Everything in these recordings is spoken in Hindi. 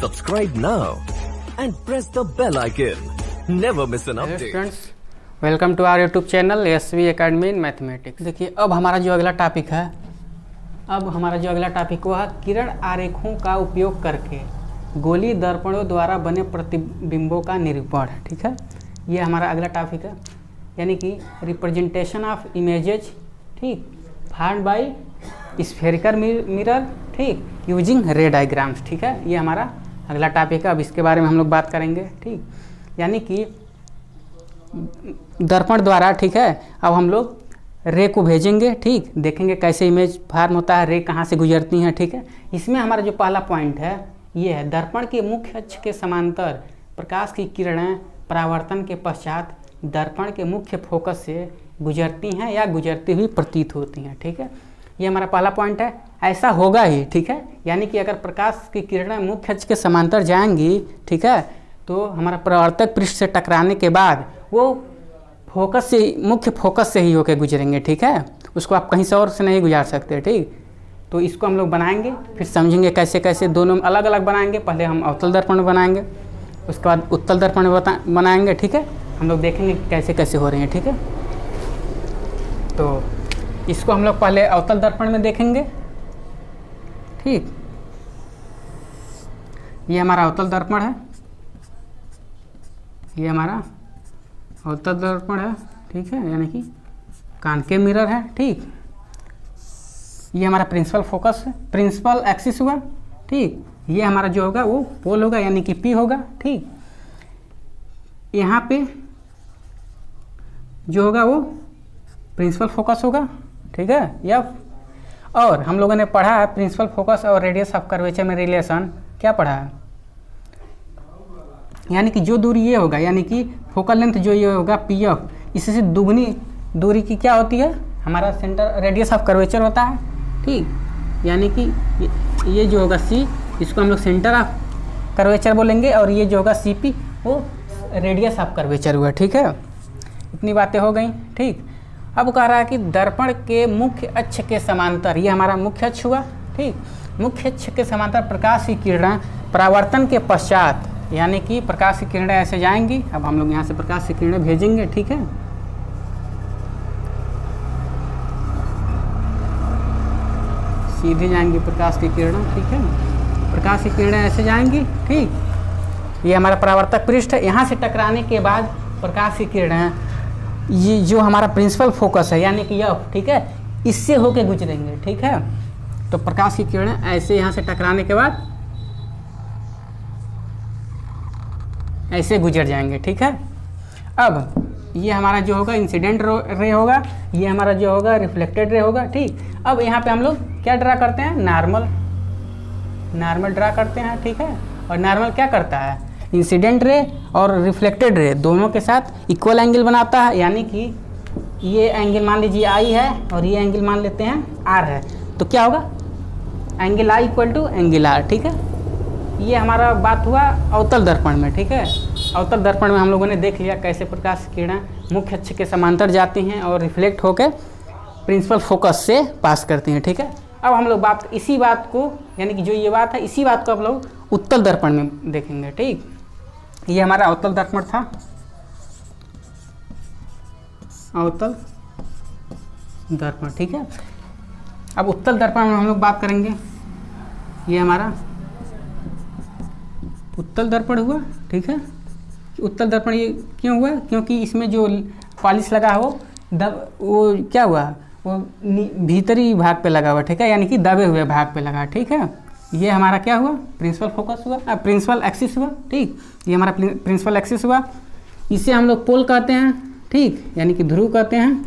Subscribe now and press the bell icon. Never miss an update. Students, welcome to our YouTube channel SV academy in mathematics. देखिए अब हमारा जो अगला टॉपिक है किरण आरेखों का उपयोग करके गोली दर्पणों द्वारा बने प्रतिबिंबों का निरूपण। ठीक है, ये हमारा अगला टॉपिक है, यानी कि रिप्रेजेंटेशन ऑफ इमेजेज, ठीक, फाउंड बाय स्फेरिकल मिरर, ठीक, यूजिंग रे डायग्राम्स। ठीक है, ये हमारा अगला टॉपिक है। अब इसके बारे में हम लोग बात करेंगे। ठीक, यानी कि दर्पण द्वारा, ठीक है, अब हम लोग रे को भेजेंगे, ठीक, देखेंगे कैसे इमेज फॉर्म होता है, रे कहाँ से गुजरती हैं। ठीक है, इसमें हमारा जो पहला पॉइंट है ये है दर्पण के मुख्य अक्ष के समांतर प्रकाश की किरणें परावर्तन के पश्चात दर्पण के मुख्य फोकस से गुजरती हैं या गुजरती हुई प्रतीत होती हैं। ठीक है, ये हमारा पहला पॉइंट है, ऐसा होगा ही। ठीक है, यानी कि अगर प्रकाश की किरणें मुख्य अक्ष के समांतर जाएंगी, ठीक है, तो हमारा परावर्तक पृष्ठ से टकराने के बाद वो फोकस से, मुख्य फोकस से ही होकर गुजरेंगे। ठीक है, उसको आप कहीं से और से नहीं गुजार सकते। ठीक, तो इसको हम लोग बनाएंगे, फिर समझेंगे कैसे कैसे दोनों अलग अलग बनाएंगे। पहले हम अवतल दर्पण में बनाएंगे, उसके बाद उत्तल दर्पण में बनाएंगे। ठीक है, हम लोग देखेंगे कैसे कैसे हो रहे हैं। ठीक है, तो इसको हम लोग पहले अवतल दर्पण में देखेंगे। ठीक, ये हमारा अवतल दर्पण है, ये हमारा अवतल दर्पण है। ठीक है, यानी कि कॉनकेव मिरर है। ठीक, ये हमारा प्रिंसिपल फोकस है, प्रिंसिपल एक्सिस हुआ। ठीक, ये हमारा जो होगा वो पोल होगा, यानी कि पी होगा। ठीक, यहाँ पे जो होगा वो प्रिंसिपल फोकस होगा। ठीक है, या और हम लोगों ने पढ़ा है प्रिंसिपल फोकस और रेडियस ऑफ कर्वेचर में रिलेशन क्या पढ़ा है, यानी कि जो दूरी ये होगा, यानी कि फोकल लेंथ जो ये होगा पी एफ, इससे दुगनी दूरी की क्या होती है, हमारा सेंटर रेडियस ऑफ कर्वेचर होता है। ठीक, यानी कि ये जो होगा सी, इसको हम लोग सेंटर ऑफ कर्वेचर बोलेंगे, और ये जो होगा सी पी वो रेडियस ऑफ कर्वेचर हुआ। ठीक है, इतनी बातें हो गई। ठीक, अब कह रहा है कि दर्पण के मुख्य अक्ष के समांतर, ये हमारा मुख्य अक्ष हुआ। ठीक, मुख्य अक्ष के समांतर प्रकाश की किरणें परावर्तन के पश्चात, यानी कि प्रकाश की किरणें ऐसे जाएंगी। अब हम लोग यहाँ से प्रकाश की किरणें भेजेंगे। ठीक है, सीधे जाएंगी प्रकाश की किरणें। ठीक है, प्रकाश की किरणें ऐसे जाएंगी। ठीक, ये हमारा परावर्तक पृष्ठ है, यहाँ से टकराने के बाद प्रकाश की किरणें, ये जो हमारा प्रिंसिपल फोकस है, यानी कि यह, ठीक है, इससे होके गुजरेंगे। ठीक है, तो प्रकाश की किरणें ऐसे यहाँ से टकराने के बाद ऐसे गुजर जाएंगे। ठीक है, अब ये हमारा जो होगा इंसिडेंट रे होगा, ये हमारा जो होगा रिफ्लेक्टेड रे होगा। ठीक, अब यहाँ पे हम लोग क्या ड्रा करते हैं, नॉर्मल ड्रा करते हैं। ठीक है, और नॉर्मल क्या करता है, इंसिडेंट रे और रिफ्लेक्टेड रे दोनों के साथ इक्वल एंगल बनाता है, यानी कि ये एंगल मान लीजिए आई है और ये एंगल मान लेते हैं आर है, तो क्या होगा, angle I equal to angle R. ठीक है, ये हमारा बात हुआ अवतल दर्पण में। ठीक है, अवतल दर्पण में हम लोगों ने देख लिया कैसे प्रकाश की किरणें मुख्य अक्ष के समांतर जाती हैं और रिफ्लेक्ट होकर प्रिंसिपल फोकस से पास करती हैं। ठीक है, अब हम लोग इसी बात को, यानी कि जो ये बात है, इसी बात को हम लोग उत्तल दर्पण में देखेंगे। ठीक, ये हमारा अवतल दर्पण था, अवतल दर्पण। ठीक है, अब उत्तल दर्पण में हम लोग बात करेंगे। ये हमारा उत्तल दर्पण हुआ। ठीक है, उत्तल दर्पण ये क्यों हुआ, क्योंकि इसमें जो पॉलिश लगा हो वो क्या हुआ, वो भीतरी भाग पे लगा हुआ। ठीक है, यानी कि दबे हुए भाग पे लगा। ठीक है, ये हमारा क्या हुआ, प्रिंसिपल फोकस हुआ, प्रिंसिपल एक्सिस हुआ। ठीक, ये हमारा प्रिंसिपल एक्सिस हुआ, इसे हम लोग पोल कहते हैं। ठीक, यानी कि ध्रुव कहते हैं।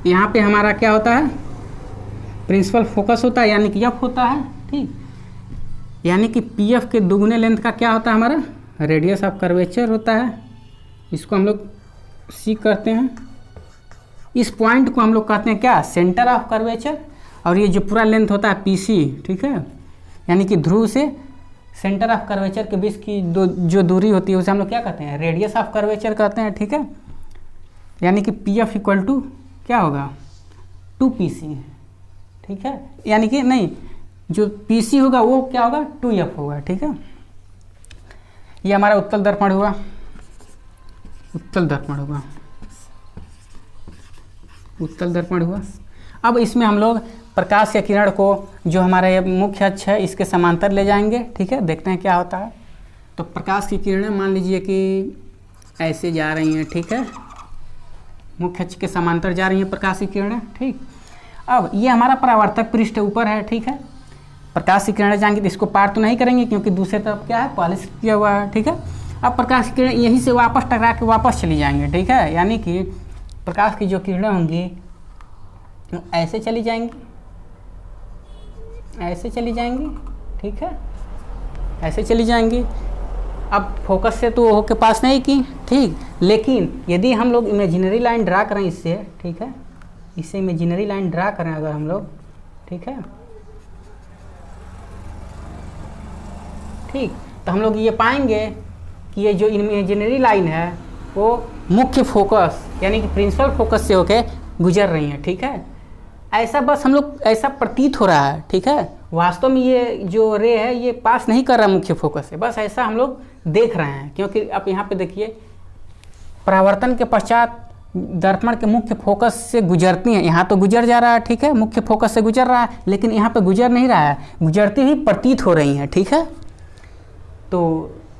यहाँ पे हमारा क्या होता है, प्रिंसिपल फोकस होता है, यानी कि एफ होता है। ठीक, यानी कि पी एफ के दुगने लेंथ का क्या होता है, हमारा रेडियस ऑफ कर्वेचर होता है। इसको हम लोग सी करते हैं। इस पॉइंट को हम लोग कहते हैं क्या, सेंटर ऑफ कर्वेचर, और ये जो पूरा लेंथ होता है पी सी। ठीक है, यानी कि ध्रुव से सेंटर ऑफ कर्वेचर के बीच की जो दूरी होती है उसे हम लोग क्या कहते हैं, रेडियस ऑफ कर्वेचर कहते हैं। ठीक है, यानी कि पी एफ इक्वल टू क्या होगा, 2 PC। ठीक है, यानी कि नहीं, जो पीसी होगा वो क्या होगा 2f होगा, ठीक है। ये हमारा उत्तल दर्पण हुआ, उत्तल दर्पण हुआ, उत्तल दर्पण हुआ। अब इसमें हम लोग प्रकाश के किरण को जो हमारा ये मुख्य अक्ष है इसके समांतर ले जाएंगे, ठीक है। देखते हैं क्या होता है। तो प्रकाश की किरणें मान लीजिए कि ऐसे जा रही हैं, ठीक है, मुख्य अक्ष के समांतर जा रही हैं प्रकाश की किरणें, ठीक। अब ये हमारा परावर्तक पृष्ठ ऊपर है, ठीक है। प्रकाश की किरणें जाएंगी तो इसको पार तो नहीं करेंगे क्योंकि दूसरी तरफ क्या है, पॉलिश किया हुआ है, ठीक है। अब प्रकाश की किरणें यहीं से वापस टकरा के वापस चली जाएंगे, ठीक है। यानी कि प्रकाश की जो किरणें होंगी ऐसे चली जाएंगी, ऐसे चली जाएंगी, ठीक है, ऐसे चली जाएंगी। अब फोकस से तो हो के पास नहीं की, ठीक। लेकिन यदि हम लोग इमेजिनरी लाइन ड्रा करें इससे, ठीक है, इससे इमेजिनरी लाइन ड्रा करें अगर हम लोग, ठीक है, ठीक, तो हम लोग ये पाएंगे कि ये जो इमेजिनरी लाइन है वो मुख्य फोकस यानी कि प्रिंसिपल फोकस से होके गुजर रही है, ठीक है। ऐसा बस हम लोग ऐसा प्रतीत हो रहा है, ठीक है। वास्तव में ये जो रे है ये पास नहीं कर रहा मुख्य फोकस से, बस ऐसा हम लोग देख रहे हैं। क्योंकि आप यहाँ पे देखिए परावर्तन के पश्चात दर्पण के मुख्य फोकस से गुजरती हैं, यहाँ तो गुजर जा रहा है, ठीक है, मुख्य फोकस से गुजर रहा है, लेकिन यहाँ पे गुजर नहीं रहा है, गुजरती हुई प्रतीत हो रही हैं, ठीक है। तो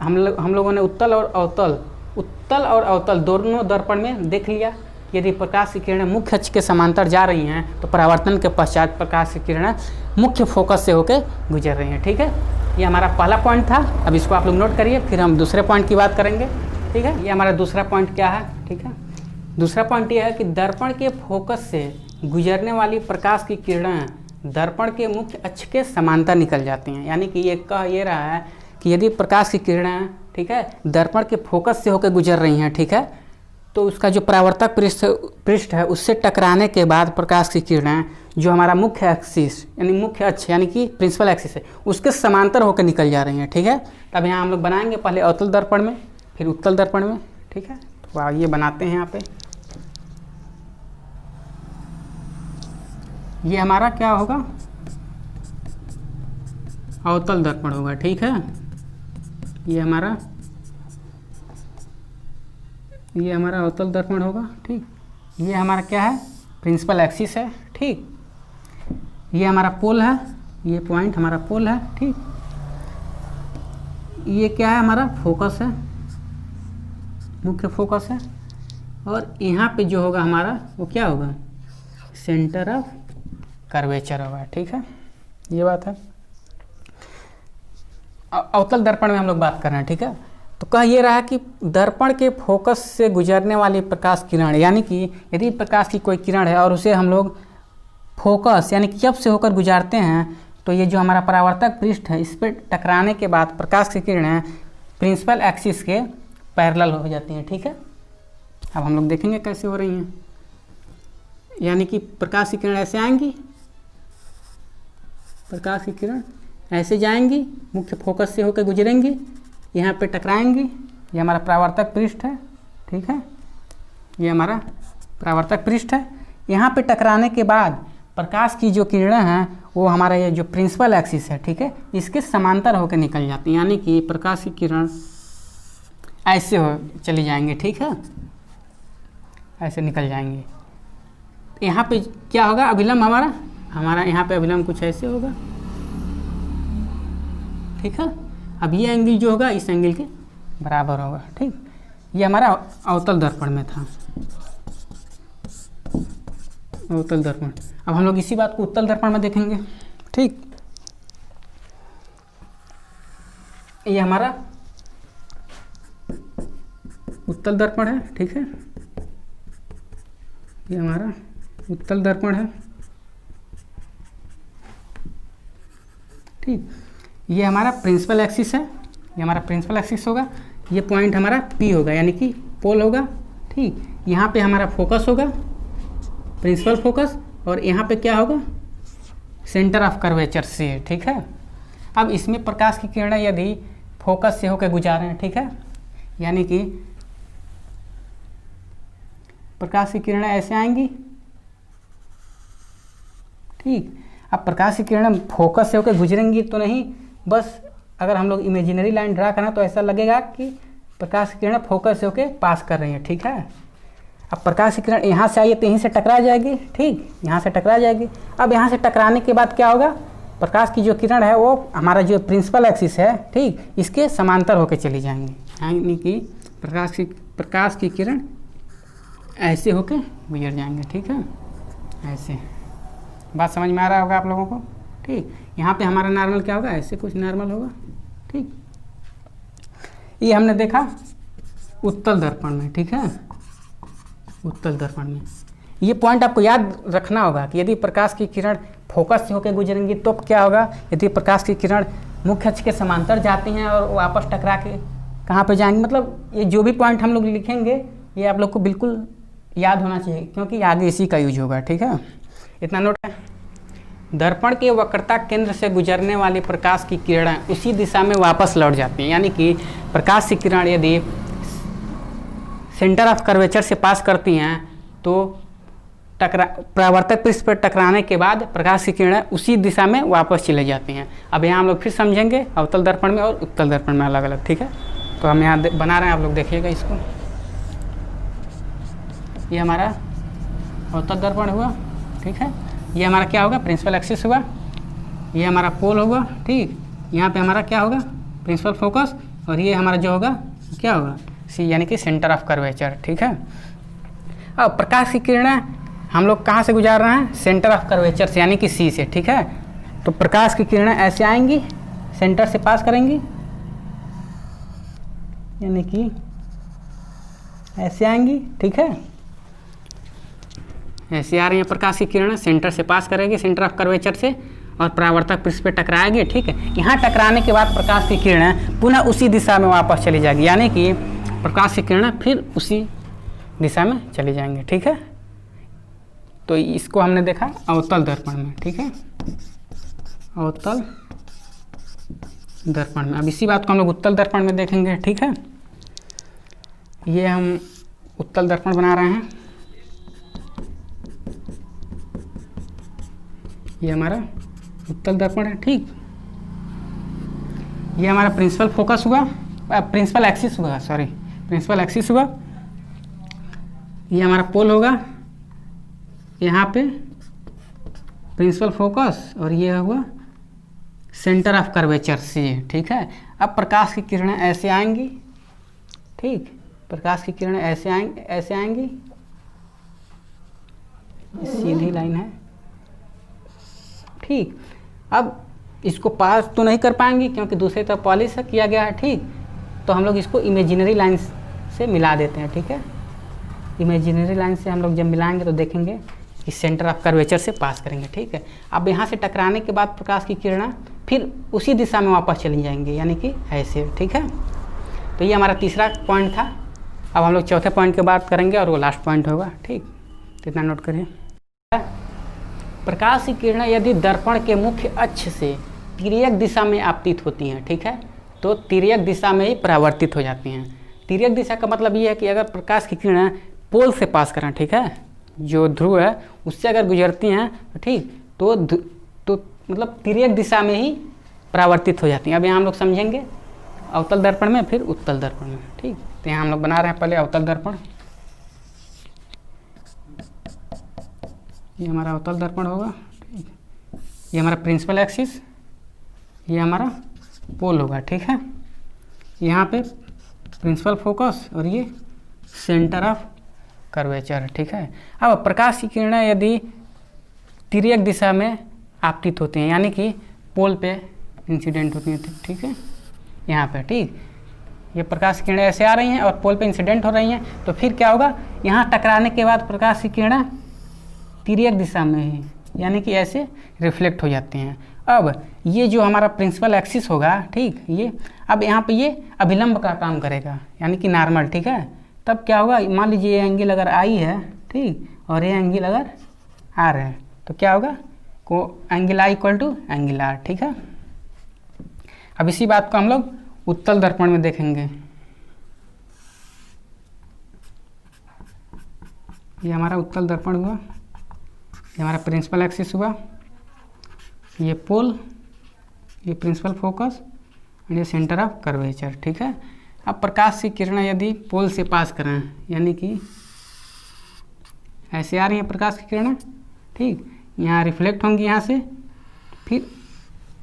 हम लोगों ने उत्तल और अवतल दोनों दर्पण में देख लिया। यदि प्रकाश की किरणें मुख्य अक्ष के समांतर जा रही हैं तो परावर्तन के पश्चात प्रकाश की किरणें मुख्य फोकस से होकर गुजर रही हैं, ठीक है। ये हमारा पहला पॉइंट था। अब इसको आप लोग नोट करिए, फिर हम दूसरे पॉइंट की बात करेंगे, ठीक है। ये हमारा दूसरा पॉइंट क्या है, ठीक है। दूसरा पॉइंट ये है कि दर्पण के फोकस से गुजरने वाली प्रकाश की किरणें दर्पण के मुख्य अक्ष के समांतर निकल जाती हैं। यानी कि ये कह ये रहा है कि यदि प्रकाश की किरणें, ठीक है, दर्पण के फोकस से होकर गुजर रही हैं, ठीक है, तो उसका जो परावर्तक पृष्ठ है उससे टकराने के बाद प्रकाश की किरणें जो हमारा मुख्य एक्सिस यानी मुख्य अक्ष यानी कि प्रिंसिपल एक्सिस है उसके समांतर होकर निकल जा रही हैं, ठीक है। तब यहाँ हम लोग बनाएंगे पहले अवतल दर्पण में फिर उत्तल दर्पण में, ठीक है। तो ये बनाते हैं। यहाँ पे ये हमारा क्या होगा, अवतल दर्पण होगा, ठीक है। ये हमारा अवतल दर्पण होगा, ठीक। ये हमारा क्या है, प्रिंसिपल एक्सिस है, ठीक। ये हमारा पोल है, ये पॉइंट हमारा पोल है, ठीक। ये क्या है, हमारा फोकस है, मुख्य फोकस है। और यहाँ पे जो होगा हमारा वो क्या होगा, सेंटर ऑफ कर्वेचर होगा, ठीक है। ये बात है। अवतल दर्पण में हम लोग बात कर रहे हैं, ठीक है। तो कह ये रहा कि दर्पण के फोकस से गुजरने वाली प्रकाश किरण यानी कि यदि प्रकाश की कोई किरण है और उसे हम लोग फोकस यानी कि जब से होकर गुजारते हैं तो ये जो हमारा परावर्तक पृष्ठ है इस पर टकराने के बाद प्रकाश की किरणें प्रिंसिपल एक्सिस के पैरेलल हो जाती हैं, ठीक है। अब हम लोग देखेंगे कैसे हो रही हैं। यानी कि प्रकाश की किरण ऐसे आएंगी, प्रकाश की किरण ऐसे जाएंगी, मुख्य फोकस से होकर गुजरेंगी, यहाँ पे टकराएंगी। ये हमारा परावर्तक पृष्ठ है, ठीक है। ये हमारा परावर्तक पृष्ठ है। यहाँ पे टकराने के बाद प्रकाश की जो किरणें हैं वो हमारा ये जो प्रिंसिपल एक्सिस है, ठीक है, इसके समांतर होकर निकल जाती हैं। यानी कि प्रकाश की किरण ऐसे हो चली जाएंगे, ठीक है, ऐसे निकल जाएंगे। यहाँ पे क्या होगा, अभिलंब हमारा यहाँ पे अभिलंब कुछ ऐसे होगा, ठीक है। अब ये एंगल जो होगा इस एंगल के बराबर होगा, ठीक। ये हमारा अवतल दर्पण में था, अवतल दर्पण। अब हम लोग इसी बात को उत्तल दर्पण में देखेंगे, ठीक। ये हमारा उत्तल दर्पण है, ठीक है। ये हमारा उत्तल दर्पण है, ठीक। ये हमारा प्रिंसिपल एक्सिस है, ये हमारा प्रिंसिपल एक्सिस होगा। ये पॉइंट हमारा P होगा यानी कि पोल होगा, ठीक। यहाँ पे हमारा फोकस होगा, प्रिंसिपल फोकस, और यहाँ पे क्या होगा, सेंटर ऑफ कर्वेचर से, ठीक है। अब इसमें प्रकाश की किरणें यदि फोकस से होकर गुजारें, ठीक है, यानी कि प्रकाश की किरणें ऐसे आएंगी, ठीक। अब प्रकाश की किरणें फोकस से होकर गुजरेंगी तो नहीं, बस अगर हम लोग इमेजिनरी लाइन ड्रा करें तो ऐसा लगेगा कि प्रकाश की किरणें फोकस से होकर पास कर रही हैं, ठीक है। अब प्रकाश की किरण यहाँ से आई है तो यहीं से टकरा जाएगी, ठीक, यहाँ से टकरा जाएगी। अब यहाँ से टकराने के बाद क्या होगा, प्रकाश की जो किरण है वो हमारा जो प्रिंसिपल एक्सिस है, ठीक, इसके समांतर होकर चली जाएंगी, यानी कि प्रकाश की किरण ऐसे होकर गुजर जाएंगे, ठीक है, ऐसे। बात समझ में आ रहा होगा आप लोगों को, ठीक। यहाँ पे हमारा नॉर्मल क्या होगा, ऐसे कुछ नॉर्मल होगा, ठीक। ये हमने देखा उत्तल दर्पण में, ठीक है, उत्तल दर्पण में। ये पॉइंट आपको याद रखना होगा कि यदि प्रकाश की किरण फोकस से होकर गुजरेंगी तो क्या होगा, यदि प्रकाश की किरण मुख्य अक्ष के समांतर जाती हैं और वापस टकरा के कहाँ पे जाएंगी, मतलब ये जो भी पॉइंट हम लोग लिखेंगे ये आप लोग को बिल्कुल याद होना चाहिए क्योंकि आगे इसी का यूज होगा, ठीक है। इतना नोट है। दर्पण के वक्रता केंद्र से गुजरने वाली प्रकाश की किरणें उसी दिशा में वापस लौट जाती हैं, यानी कि प्रकाश की किरण यदि सेंटर ऑफ कर्वेचर से पास करती हैं तो परावर्तक पृष्ठ पर टकराने के बाद प्रकाश की किरणें उसी दिशा में वापस चले जाती हैं। अब यहाँ हम लोग फिर समझेंगे अवतल दर्पण में और उत्तल दर्पण में अलग अलग, ठीक है। तो हम यहाँ बना रहे हैं, आप लोग देखिएगा इसको। ये हमारा अवतल दर्पण हुआ, ठीक है। ये हमारा क्या होगा, प्रिंसिपल एक्सिस हुआ। ये हमारा पोल होगा, ठीक। यहाँ पे हमारा क्या होगा, प्रिंसिपल फोकस, और ये हमारा जो होगा क्या होगा, सी, यानी कि सेंटर ऑफ कर्वेचर, ठीक है। अब प्रकाश की किरणें हम लोग कहाँ से गुजार रहे हैं, सेंटर ऑफ कर्वेचर से, यानी कि सी से, ठीक है। तो प्रकाश की किरणें ऐसे आएंगी, सेंटर से पास करेंगी, यानी कि ऐसे आएंगी, ठीक है। ऐसे आ रही हैं प्रकाश की किरणें, सेंटर से पास करेगी, सेंटर ऑफ कर्वेचर से, और परावर्तक पृष्ठ पे टकराएगी, ठीक है। यहाँ टकराने के बाद प्रकाश की किरणें पुनः उसी दिशा में वापस चली जाएगी, यानी कि प्रकाश की किरणें फिर उसी दिशा में चली जाएंगी, ठीक है। तो इसको हमने देखा अवतल दर्पण में, ठीक है, अवतल दर्पण में। अब इसी बात को हम लोग उत्तल दर्पण में देखेंगे, ठीक है। ये हम उत्तल दर्पण बना रहे हैं। ये हमारा उत्तल दर्पण है, ठीक। ये हमारा प्रिंसिपल फोकस हुआ, प्रिंसिपल एक्सिस हुआ, सॉरी, प्रिंसिपल एक्सिस हुआ। ये हमारा पोल होगा, यहाँ पे प्रिंसिपल फोकस, और ये हुआ सेंटर ऑफ कर्वेचर सी, ठीक है। अब प्रकाश की किरणें ऐसे आएंगी, ठीक, प्रकाश की किरणें ऐसे आएंगी, सीधी लाइन है, ठीक। अब इसको पास तो नहीं कर पाएंगे क्योंकि दूसरी तरफ पॉलिश किया गया है, ठीक। तो हम लोग इसको इमेजिनरी लाइन से मिला देते हैं, ठीक है। इमेजिनरी लाइन से हम लोग जब मिलाएंगे तो देखेंगे कि सेंटर ऑफ कर्वेचर से पास करेंगे, ठीक है। अब यहाँ से टकराने के बाद प्रकाश की किरणें फिर उसी दिशा में वापस चली जाएंगी, यानी कि ऐसे, ठीक है। तो ये हमारा तीसरा पॉइंट था। अब हम लोग चौथे पॉइंट की बात करेंगे और वो लास्ट पॉइंट होगा, ठीक। तो इतना नोट करिए। प्रकाश की किरणें यदि दर्पण के मुख्य अक्ष से तिर्यक दिशा में आपतित होती हैं, ठीक है, तो तिर्यक दिशा में ही परावर्तित हो जाती हैं। तिर्यक दिशा का मतलब ये है कि अगर प्रकाश की किरणें पोल से पास करें, ठीक है, जो ध्रुव है उससे अगर गुजरती हैं तो ठीक, तो मतलब तिर्यक दिशा में ही परावर्तित हो जाती हैं। अब यहाँ हम लोग समझेंगे अवतल दर्पण में, फिर उत्तल दर्पण में, ठीक। तो यहाँ हम लोग बना रहे हैं पहले अवतल दर्पण। ये हमारा अवतल दर्पण होगा, ठीक। ये हमारा प्रिंसिपल एक्सिस, ये हमारा पोल होगा, ठीक है। यहाँ पे प्रिंसिपल फोकस और ये सेंटर ऑफ कर्वेचर, ठीक है। अब प्रकाश की किरणें यदि तिर्यक दिशा में आपतित होती हैं, यानी कि पोल पे इंसिडेंट होती हैं, ठीक है, यहाँ पे, ठीक। ये प्रकाश की किरणें ऐसे आ रही हैं और पोल पे इंसिडेंट हो रही हैं, तो फिर क्या होगा, यहाँ टकराने के बाद प्रकाश की किरणें तिर्यक दिशा में ही, यानी कि ऐसे रिफ्लेक्ट हो जाती हैं। अब ये जो हमारा प्रिंसिपल एक्सिस होगा, ठीक, ये अब यहाँ पे ये अभिलंब का काम करेगा, यानी कि नॉर्मल, ठीक है। तब क्या होगा, मान लीजिए ये एंगल अगर आई है, ठीक, और ये एंगल अगर आर है, तो क्या होगा, को angle I equal to angle R, ठीक है। अब इसी बात को हम लोग उत्तल दर्पण में देखेंगे। ये हमारा उत्तल दर्पण हुआ, ये हमारा प्रिंसिपल एक्सिस हुआ, ये पोल, ये प्रिंसिपल फोकस एंड ये सेंटर ऑफ कर्वेचर, ठीक है। अब प्रकाश की किरणें यदि पोल से पास करें, यानी कि ऐसे आ रही हैं प्रकाश की किरणें, ठीक, यहाँ रिफ्लेक्ट होंगी यहाँ से, फिर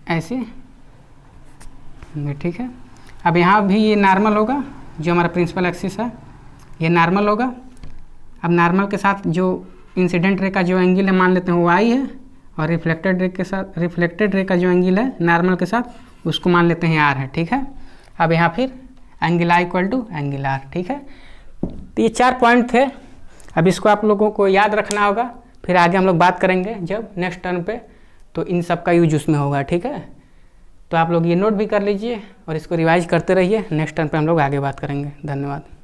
ऐसे होंगे, ठीक है। अब यहाँ भी ये नॉर्मल होगा, जो हमारा प्रिंसिपल एक्सिस है ये नॉर्मल होगा। अब नॉर्मल के साथ जो इंसिडेंट रे का जो एंगल है मान लेते हैं वो आई है, और रिफ्लेक्टेड रे के साथ, रिफ्लेक्टेड रे का जो एंगल है नॉर्मल के साथ उसको मान लेते हैं आर है, ठीक है। अब यहाँ फिर angle I equal to angle R, ठीक है। तो ये 4 पॉइंट थे। अब इसको आप लोगों को याद रखना होगा, फिर आगे हम लोग बात करेंगे जब नेक्स्ट टर्न पे, तो इन सब का यूज उसमें होगा, ठीक है। तो आप लोग ये नोट भी कर लीजिए और इसको रिवाइज करते रहिए, नेक्स्ट टर्न पे हम लोग आगे बात करेंगे। धन्यवाद।